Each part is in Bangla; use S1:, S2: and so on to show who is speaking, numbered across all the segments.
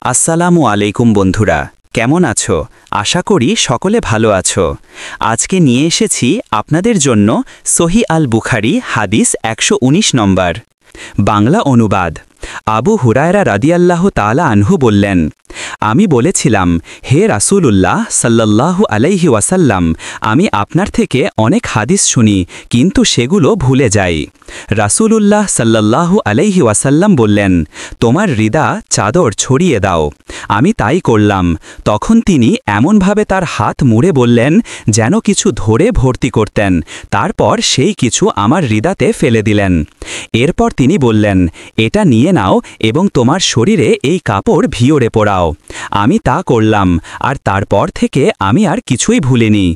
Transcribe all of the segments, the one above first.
S1: আসসালামু আলাইকুম বন্ধুরা, কেমন আছো? আশা করি সকলে ভালো আছো। আজকে নিয়ে এসেছি আপনাদের জন্য সহি আল বুখারী হাদিস ১১৯ নম্বর। বাংলা অনুবাদ। আবু হুরায়রা রাদিয়াল্লাহু তাআলা আনহু বললেন, আমি বলেছিলাম, হে রাসূলুল্লাহ সাল্লাল্লাহু আলাইহি ওয়াসাল্লাম, আমি আপনার থেকে অনেক হাদিস শুনি, কিন্তু সেগুলো ভুলে যাই। রাসূলুল্লাহ সাল্লাল্লাহু আলাইহি ওয়াসাল্লাম বললেন, তোমার রিদা চাদর ছড়িয়ে দাও। আমি তাই করলাম। তখন তিনি এমনভাবে তার হাত মুড়ে বললেন, যেন কিছু ধরে ভর্তি করতেন। তারপর সেই কিছু আমার রিদাতে ফেলে দিলেন। এরপর তিনি বললেন, এটা নিয়ে নাও এবং তোমার শরীরে এই কাপড় ভিওরে পোড়াও। আমি তা করলাম, আর তারপর থেকে আমি আর কিছুই ভুলিনি।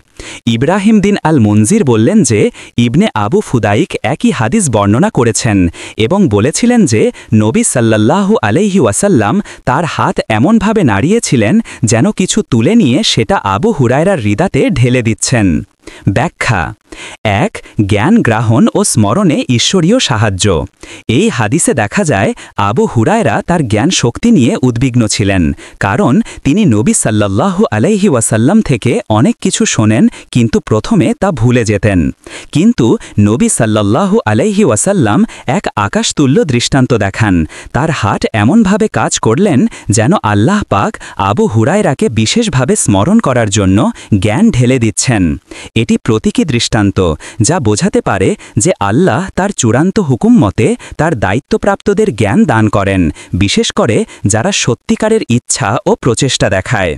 S1: ইব্রাহিম দিন আল মুনজির বললেন যে, ইবনে আবু ফুদাইক একই হাদিস বর্ণনা করেছেন এবং বলেছিলেন যে, নবী সাল্লাল্লাহু আলাইহি ওয়াসাল্লাম তার হাত এমনভাবে নাড়িয়েছিলেন যেন কিছু তুলে নিয়ে সেটা আবু হুরায়রার রিদাতে ঢেলে দিচ্ছেন। ব্যাখ্যা। ১. জ্ঞান গ্রহণ ও স্মরণে ঈশ্বরীয় সাহায্য। এই হাদিসে দেখা যায় আবু হুরায়রা তার জ্ঞান শক্তি নিয়ে উদ্বিগ্ন ছিলেন, কারণ তিনি নবী সাল্লাল্লাহু আলাইহি ওয়াসাল্লাম থেকে অনেক কিছু শোনেন, কিন্তু প্রথমে তা ভুলে যেতেন। কিন্তু নবী সাল্লাল্লাহু আলাইহি ওয়াসাল্লাম এক আকাশতুল্য দৃষ্টান্ত দেখান। তার হাট এমনভাবে কাজ করলেন যেন আল্লাহ পাক আবু হুরায়রাকে বিশেষভাবে স্মরণ করার জন্য জ্ঞান ঢেলে দিচ্ছেন। এটি প্রতীকী দৃষ্টান্ত, যা বোঝাতে পারে যে আল্লাহ তার চূড়ান্ত হুকুম মতে তার দায়িত্বপ্রাপ্তদের জ্ঞান দান করেন, বিশেষ করে যারা সত্যিকারের ইচ্ছা ও প্রচেষ্টা দেখায়।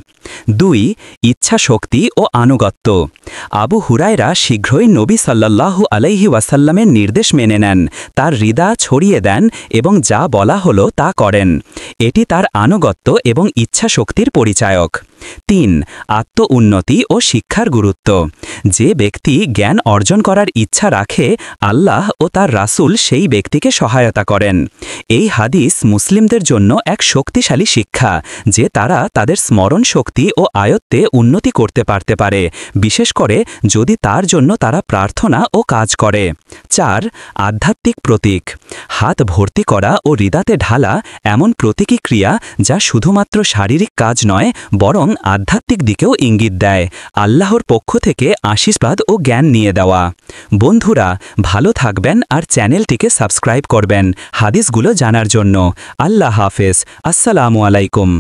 S1: ২. ইচ্ছা শক্তি ও আনুগত্য। আবু হুরায়রা শীঘ্রই নবী সাল্লাল্লাহু আলাইহি ওয়াসাল্লামের নির্দেশ মেনে নেন, তার হৃদয় ছড়িয়ে দেন এবং যা বলা হলো তা করেন। এটি তার আনুগত্য এবং ইচ্ছা শক্তির পরিচায়ক। ৩. আত্ম উন্নতি ও শিক্ষার গুরুত্ব। যে ব্যক্তি জ্ঞান অর্জন করার ইচ্ছা রাখে, আল্লাহ ও তার রাসূল সেই ব্যক্তিকে সহায়তা করেন। এই হাদিস মুসলিমদের জন্য এক শক্তিশালী শিক্ষা যে তারা তাদের স্মরণ শক্তি ও আয়ত্তে উন্নতি করতে পারে, বিশেষ করে যদি তার জন্য তারা প্রার্থনা ও কাজ করে। ৪. আধ্যাত্মিক প্রতীক। হাত ভর্তি করা ও হৃদাতে ঢালা এমন প্রতীকী ক্রিয়া যা শুধুমাত্র শারীরিক কাজ নয়, বরং আধ্যাত্মিক দিকেও ইঙ্গিত দেয়, আল্লাহর পক্ষ থেকে আশীর্বাদ ও জ্ঞান নিয়ে দেওয়া। বন্ধুরা, ভালো থাকবেন আর চ্যানেলটিকে সাবস্ক্রাইব করবেন হাদিসগুলো জানার জন্য। আল্লাহ হাফেজ। আসসালামু আলাইকুম।